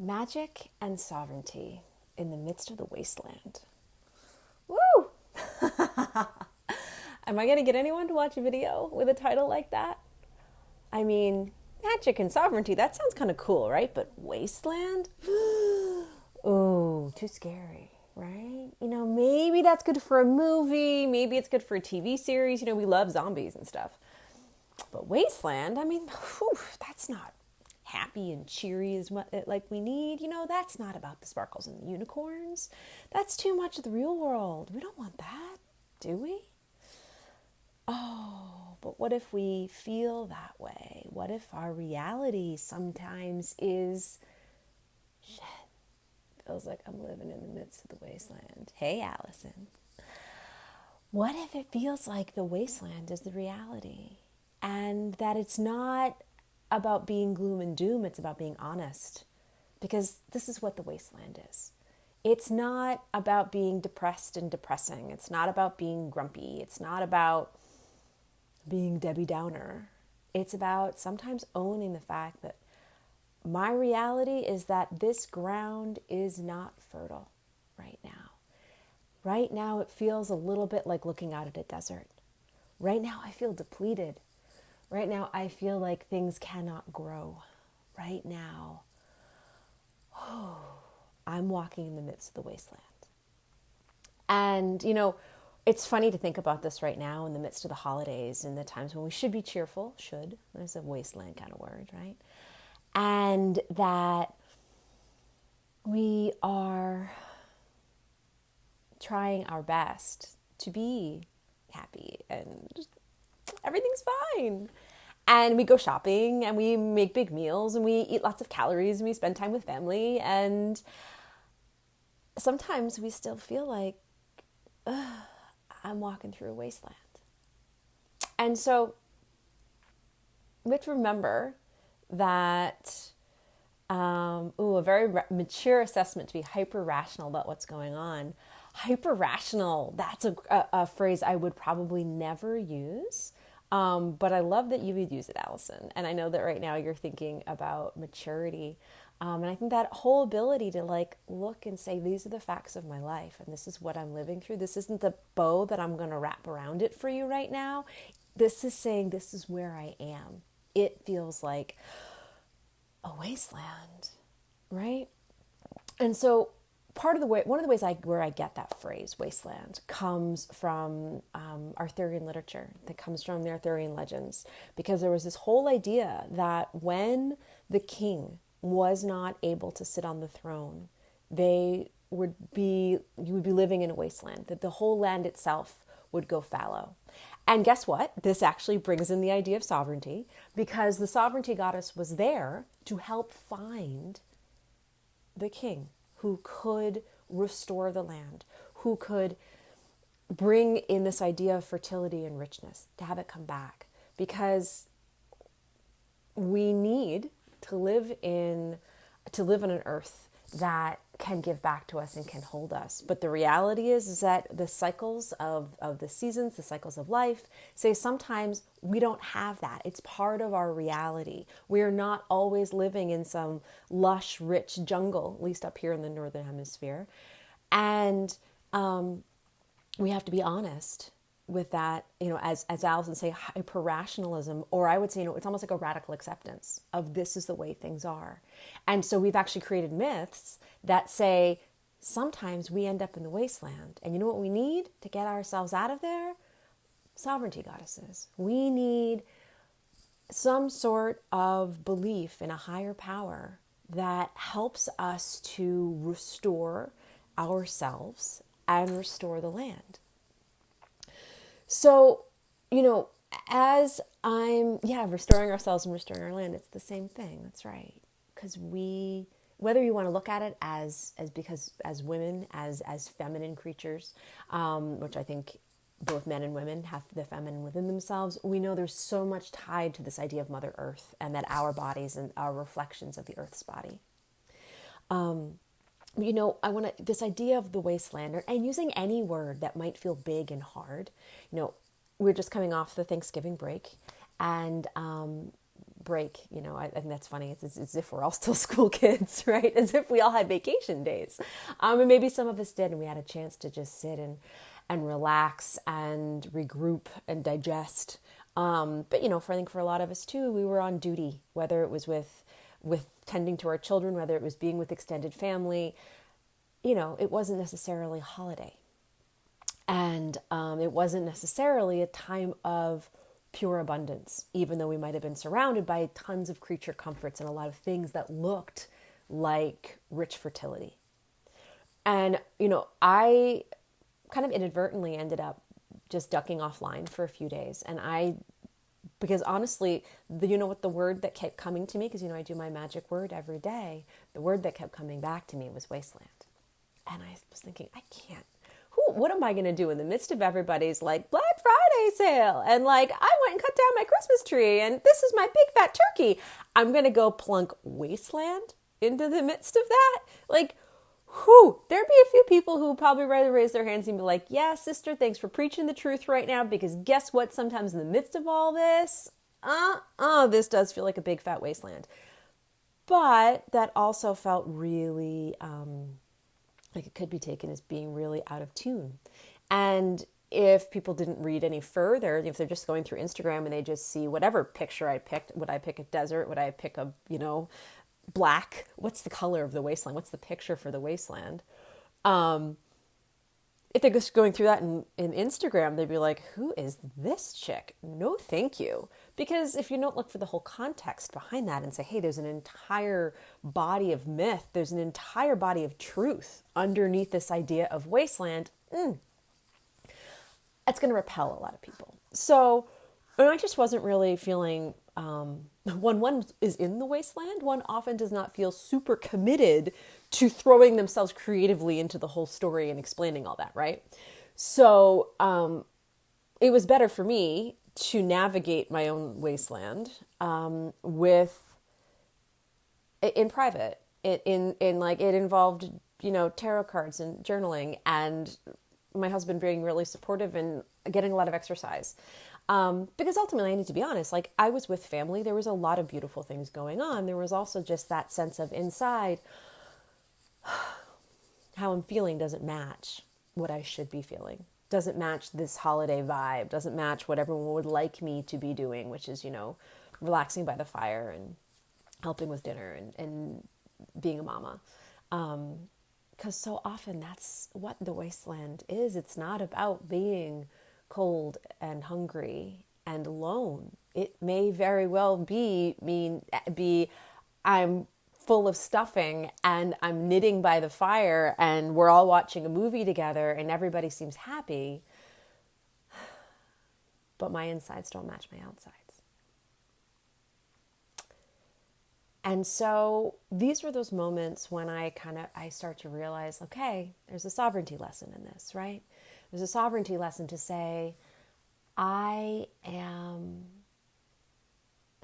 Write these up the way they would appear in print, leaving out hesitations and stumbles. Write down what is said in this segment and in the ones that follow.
Magic and sovereignty in the midst of the wasteland. Woo! Am I going to get anyone to watch a video with a title like that? I mean, magic and sovereignty, that sounds kind of cool, right? But wasteland? Ooh, too scary, right? Maybe that's good for a movie. Maybe it's good for a TV series. We love zombies and stuff. But wasteland, I mean, whew, that's not happy and cheery as much like we need. That's not about the sparkles and the unicorns. That's too much of the real world. We don't want that, do we? Oh, but what if we feel that way? What if our reality sometimes is, shit, feels like I'm living in the midst of the wasteland. Hey, Allison. What if it feels like the wasteland is the reality and that it's not about being gloom and doom, it's about being honest? Because this is what the wasteland is. It's not about being depressed and depressing. It's not about being grumpy. It's not about being Debbie Downer. It's about sometimes owning the fact that my reality is that this ground is not fertile right now. Right now, it feels a little bit like looking out at a desert. Right now, I feel depleted. Right now, I feel like things cannot grow. Right now, I'm walking in the midst of the wasteland. And, it's funny to think about this right now in the midst of the holidays and the times when we should be cheerful. Should. There's a wasteland kind of word, right? And that we are trying our best to be happy and everything's fine. And we go shopping and we make big meals and we eat lots of calories and we spend time with family. And sometimes we still feel like, I'm walking through a wasteland. And so we have to remember that, a very mature assessment to be hyper-rational about what's going on. Hyper-rational, that's a phrase I would probably never use. But I love that you would use it, Allison. And I know that right now you're thinking about maturity. And I think that whole ability to look and say, these are the facts of my life and this is what I'm living through. This isn't the bow that I'm going to wrap around it for you right now. This is saying, this is where I am. It feels like a wasteland, right? And so one of the ways where I get that phrase, wasteland, comes from Arthurian literature, that comes from the Arthurian legends, because there was this whole idea that when the king was not able to sit on the throne, you would be living in a wasteland, that the whole land itself would go fallow. And guess what? This actually brings in the idea of sovereignty, because the sovereignty goddess was there to help find the king who could restore the land, who could bring in this idea of fertility and richness, to have it come back. Because we need to live on an earth that can give back to us and can hold us. But the reality is that the cycles of the seasons, the cycles of life, say sometimes we don't have that. It's part of our reality. We are not always living in some lush, rich jungle, at least up here in the Northern Hemisphere. And we have to be honest with that, as Allison say, hyper-rationalism, or I would say, it's almost like a radical acceptance of this is the way things are. And so we've actually created myths that say sometimes we end up in the wasteland. And you know what we need to get ourselves out of there? Sovereignty goddesses. We need some sort of belief in a higher power that helps us to restore ourselves and restore the land. So, as I'm, restoring ourselves and restoring our land, it's the same thing. That's right. Because whether you want to look at it as women, as feminine creatures, which I think both men and women have the feminine within themselves, we know there's so much tied to this idea of Mother Earth and that our bodies and our reflections of the Earth's body. This idea of the wasteland, and using any word that might feel big and hard. We're just coming off the Thanksgiving break, and break. I think that's funny. It's as if we're all still school kids, right? As if we all had vacation days. And maybe some of us did, and we had a chance to just sit and relax and regroup and digest. But I think for a lot of us too, we were on duty, whether it was with tending to our children, whether it was being with extended family. It wasn't necessarily a holiday. And it wasn't necessarily a time of pure abundance, even though we might have been surrounded by tons of creature comforts and a lot of things that looked like rich fertility. And, I kind of inadvertently ended up just ducking offline for a few days. Because honestly, what the word that kept coming to me, because, I do my magic word every day, the word that kept coming back to me was Wasteland. And I was thinking, I can't. What am I going to do in the midst of everybody's like Black Friday sale? And like, I went and cut down my Christmas tree and this is my big fat turkey. I'm going to go plunk Wasteland into the midst of that. Like, there'd be a few people who would probably rather raise their hands and be like, yeah, sister, thanks for preaching the truth right now. Because guess what? Sometimes in the midst of all this, this does feel like a big fat wasteland. But that also felt really, like it could be taken as being really out of tune. And if people didn't read any further, if they're just going through Instagram and they just see whatever picture I picked, would I pick a desert? Would I pick a, black? What's the color of the wasteland? What's the picture for the wasteland? If they're just going through that in Instagram, they'd be like, who is this chick? No, thank you. Because if you don't look for the whole context behind that and say, hey, there's an entire body of myth, there's an entire body of truth underneath this idea of wasteland, it's going to repel a lot of people. So I just wasn't really feeling, when one is in the wasteland, one often does not feel super committed to throwing themselves creatively into the whole story and explaining all that, right? So it was better for me to navigate my own wasteland in private. It involved tarot cards and journaling, and my husband being really supportive and getting a lot of exercise. Because ultimately, I need to be honest, like I was with family. There was a lot of beautiful things going on. There was also just that sense of inside, how I'm feeling doesn't match what I should be feeling. Doesn't match this holiday vibe. Doesn't match what everyone would like me to be doing, which is, relaxing by the fire and helping with dinner and being a mama. Because so often that's what the wasteland is. It's not about being cold and hungry and alone. It may very well be I'm full of stuffing and I'm knitting by the fire and we're all watching a movie together and everybody seems happy, but my insides don't match my outsides. And so these were those moments when I start to realize, okay, there's a sovereignty lesson in this, right? There's a sovereignty lesson to say, I am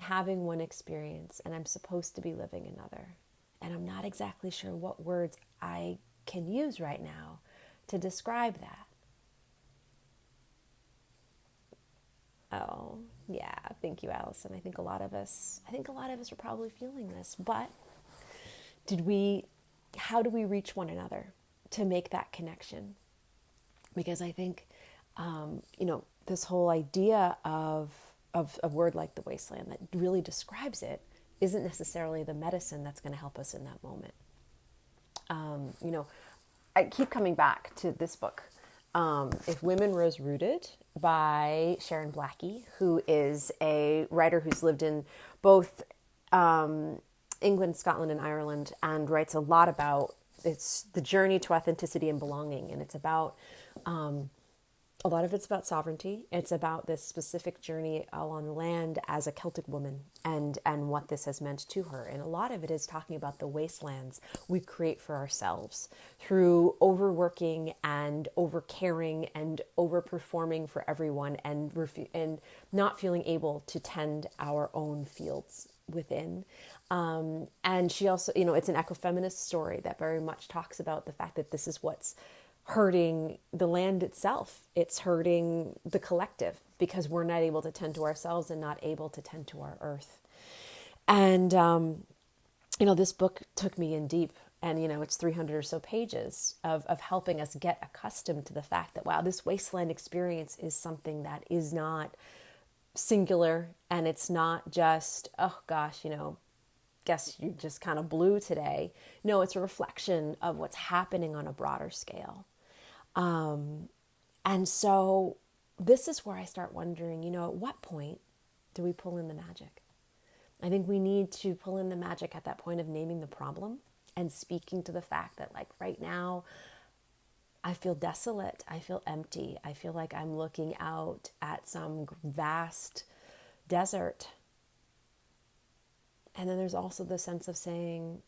having one experience and I'm supposed to be living another. And I'm not exactly sure what words I can use right now to describe that. Oh, yeah. Thank you, Allison. I think a lot of us are probably feeling this, but how do we reach one another to make that connection? Because I think, this whole idea of a word like the wasteland that really describes it isn't necessarily the medicine that's going to help us in that moment. I keep coming back to this book, If Women Rose Rooted by Sharon Blackie, who is a writer who's lived in both England, Scotland, and Ireland, and writes a lot about it's the journey to authenticity and belonging. And it's about, a lot of it's about sovereignty. It's about this specific journey along the land as a Celtic woman and what this has meant to her. And a lot of it is talking about the wastelands we create for ourselves through overworking and overcaring and overperforming for everyone and not feeling able to tend our own fields within. And she also, it's an ecofeminist story that very much talks about the fact that this is what's hurting the land itself. It's hurting the collective because we're not able to tend to ourselves and not able to tend to our earth. And, this book took me in deep, and, it's 300 or so pages of helping us get accustomed to the fact that, wow, this wasteland experience is something that is not singular, and it's not just, oh gosh, guess you just kind of blew today. No, it's a reflection of what's happening on a broader scale. And so this is where I start wondering, at what point do we pull in the magic? I think we need to pull in the magic at that point of naming the problem and speaking to the fact that, like, right now, I feel desolate. I feel empty. I feel like I'm looking out at some vast desert. And then there's also the sense of saying,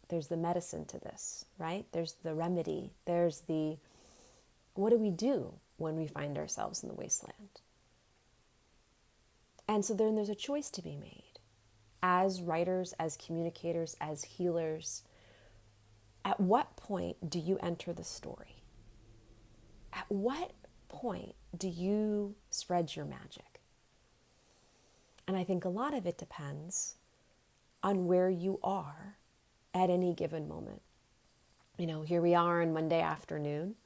there's the medicine to this, right? There's the remedy. There's the, what do we do when we find ourselves in the wasteland? And so then there's a choice to be made. As writers, as communicators, as healers, at what point do you enter the story? At what point do you spread your magic? And I think a lot of it depends on where you are at any given moment. Here we are on Monday afternoon,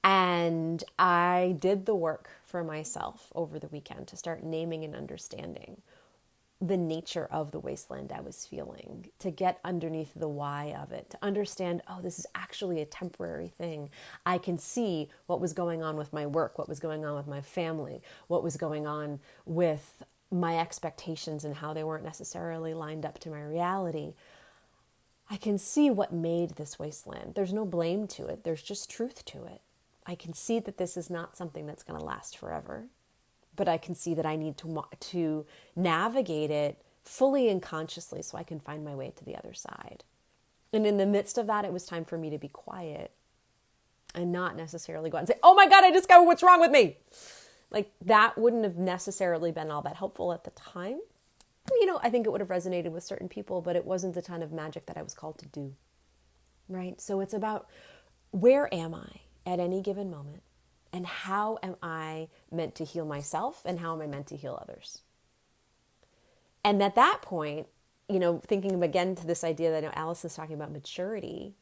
and I did the work for myself over the weekend to start naming and understanding the nature of the wasteland I was feeling, to get underneath the why of it, to understand, oh, this is actually a temporary thing. I can see what was going on with my work, what was going on with my family, what was going on with my expectations and how they weren't necessarily lined up to my reality. I can see what made this wasteland. There's no blame to it. There's just truth to it. I can see that this is not something that's going to last forever. But I can see that I need to navigate it fully and consciously so I can find my way to the other side. And in the midst of that, it was time for me to be quiet and not necessarily go out and say, oh my God, I discovered what's wrong with me. Like, that wouldn't have necessarily been all that helpful at the time. I think it would have resonated with certain people, but it wasn't the kind of magic that I was called to do. Right? So it's about, where am I at any given moment? And how am I meant to heal myself, and how am I meant to heal others? And at that point, thinking again to this idea that Alice is talking about maturity,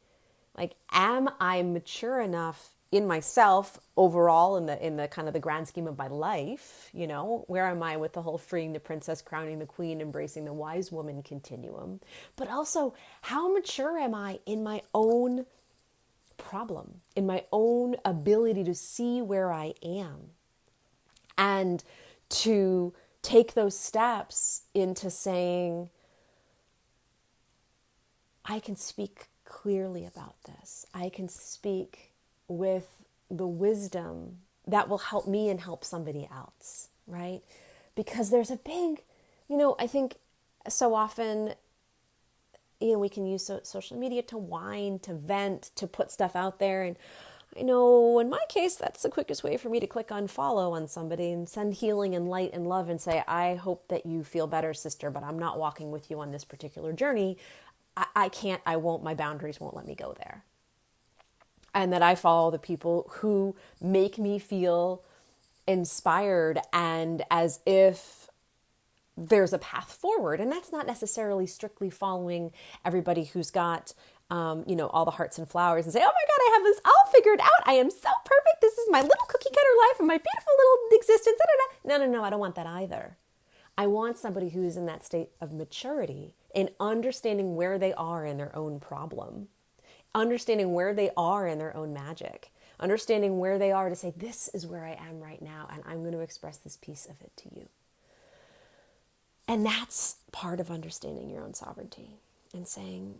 like, am I mature enough in myself overall in the kind of the grand scheme of my life? Where am I with the whole freeing the princess, crowning the queen, embracing the wise woman continuum? But also, how mature am I in my own problem, in my own ability to see where I am and to take those steps into saying, I can speak clearly about this. I can speak with the wisdom that will help me and help somebody else, right? Because there's a big, I think so often, we can use social media to whine, to vent, to put stuff out there. And I know in my case, that's the quickest way for me to click unfollow on somebody and send healing and light and love and say, I hope that you feel better, sister, but I'm not walking with you on this particular journey. I can't, I won't, my boundaries won't let me go there. And that I follow the people who make me feel inspired and as if there's a path forward. And that's not necessarily strictly following everybody who's got, all the hearts and flowers and say, oh my God, I have this all figured out. I am so perfect. This is my little cookie cutter life and my beautiful little existence. No, I don't want that either. I want somebody who's in that state of maturity in understanding where they are in their own problem, understanding where they are in their own magic, understanding where they are to say, this is where I am right now, and I'm going to express this piece of it to you. And that's part of understanding your own sovereignty and saying,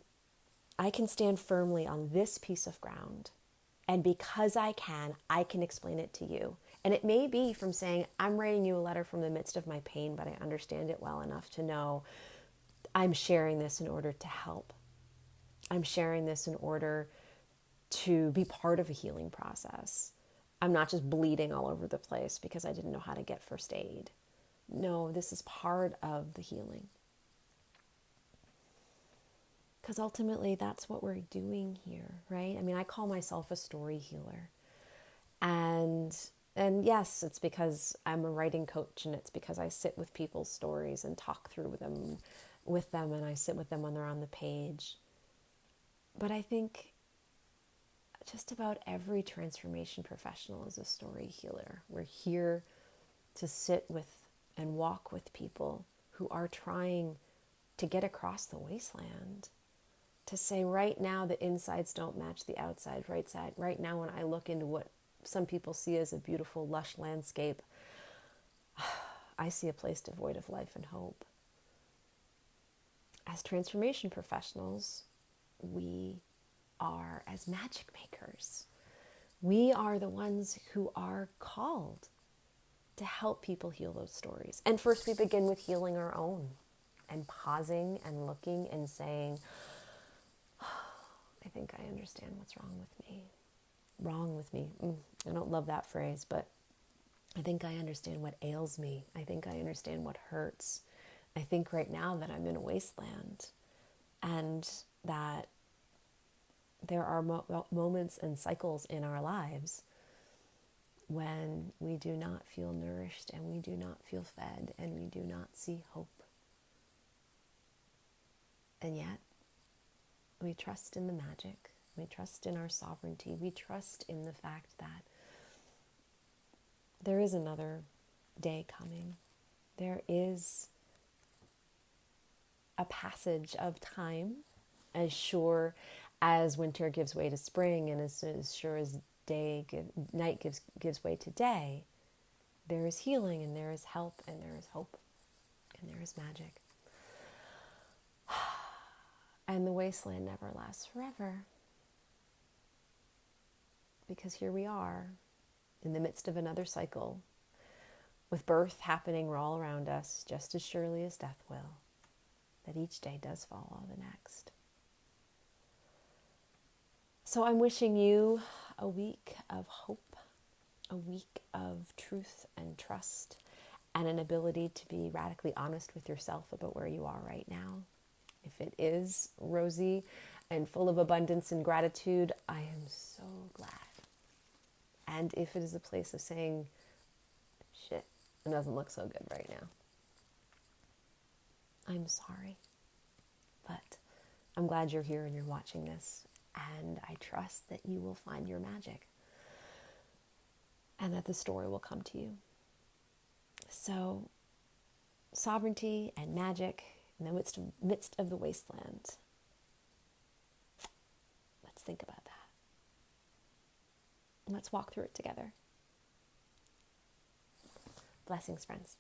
I can stand firmly on this piece of ground. And because I can explain it to you. And it may be from saying, I'm writing you a letter from the midst of my pain, but I understand it well enough to know I'm sharing this in order to help. I'm sharing this in order to be part of a healing process. I'm not just bleeding all over the place because I didn't know how to get first aid. No, this is part of the healing. Because ultimately, that's what we're doing here, right? I mean, I call myself a story healer. And yes, it's because I'm a writing coach, and it's because I sit with people's stories and talk through them with them and I sit with them when they're on the page. But I think just about every transformation professional is a story healer. We're here to sit with and walk with people who are trying to get across the wasteland, to say right now the insides don't match the outside. Right now when I look into what some people see as a beautiful, lush landscape, I see a place devoid of life and hope. As transformation professionals, we are, as magic makers, we are the ones who are called to help people heal those stories. And first we begin with healing our own and pausing and looking and saying, I think I understand what's wrong with me. Wrong with me. I don't love that phrase, but I think I understand what ails me. I think I understand what hurts. I think right now that I'm in a wasteland and that there are moments and cycles in our lives when we do not feel nourished and we do not feel fed and we do not see hope. And yet, we trust in the magic. We trust in our sovereignty. We trust in the fact that there is another day coming. There is a passage of time as sure as winter gives way to spring and as sure as night gives way to day. There is healing and there is help and there is hope and there is magic. And the wasteland never lasts forever. Because here we are in the midst of another cycle with birth happening all around us just as surely as death will, that each day does follow the next. So I'm wishing you a week of hope, a week of truth and trust, and an ability to be radically honest with yourself about where you are right now. If it is rosy and full of abundance and gratitude, I am so glad. And if it is a place of saying, shit, it doesn't look so good right now, I'm sorry. But I'm glad you're here and you're watching this. And I trust that you will find your magic and that the story will come to you. So, sovereignty and magic in the midst of the wasteland. Let's think about that. Let's walk through it together. Blessings, friends.